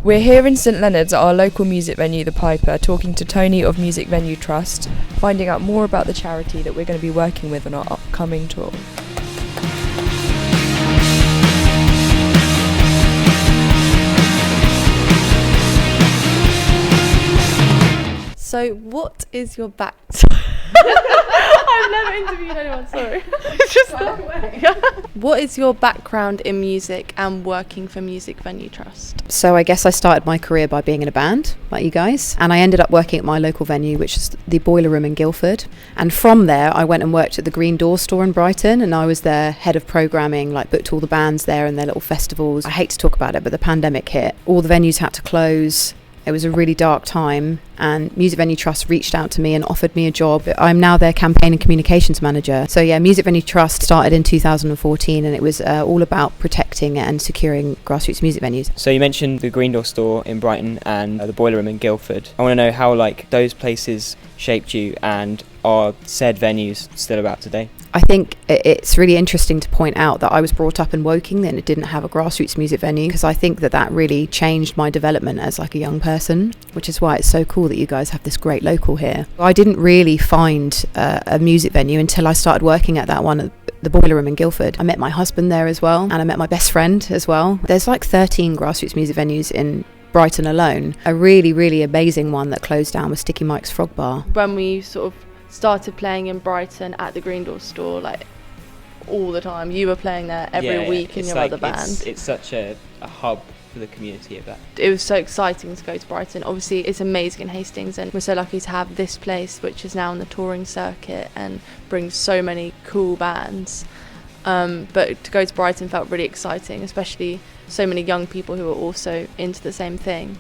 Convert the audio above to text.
We're here in St Leonard's at our local music venue, The Piper, talking to Toni of Music Venue Trust, finding out more about the charity that we're going to be working with on our upcoming tour. So what is your back... I've never interviewed anyone, sorry. It's just What is your background in music and working for Music Venue Trust? So I guess I started my career by being in a band, like you guys, and I ended up working at my local venue, which is the Boiler Room in Guildford. And from there, I went and worked at the Green Door store in Brighton, and I was their head of programming, like booked all the bands there and their little festivals. I hate to talk about it, but the pandemic hit. All the venues had to close. It was a really dark time, and Music Venue Trust reached out to me and offered me a job. I'm now their campaign and communications manager. So yeah, Music Venue Trust started in 2014, and it was all about protecting and securing grassroots music venues. So you mentioned the Green Door store in Brighton and the Boiler Room in Guildford. I want to know how those places shaped you, and are said venues still about today? I think it's really interesting to point out that I was brought up in Woking and it didn't have a grassroots music venue, because I think that really changed my development as a young person, which is why it's so cool that you guys have this great local here. I didn't really find a music venue until I started working at that one at the Boiler Room in Guildford. I met my husband there as well, and I met my best friend as well. There's 13 grassroots music venues in Brighton alone. A really, really amazing one that closed down was Sticky Mike's Frog Bar. When we sort of started playing in Brighton at the Green Door store, all the time, you were playing there every week in your other band. It's such a hub for the community of that. It was so exciting to go to Brighton. Obviously it's amazing in Hastings, and we're so lucky to have this place, which is now on the touring circuit and brings so many cool bands. But to go to Brighton felt really exciting, especially so many young people who are also into the same thing.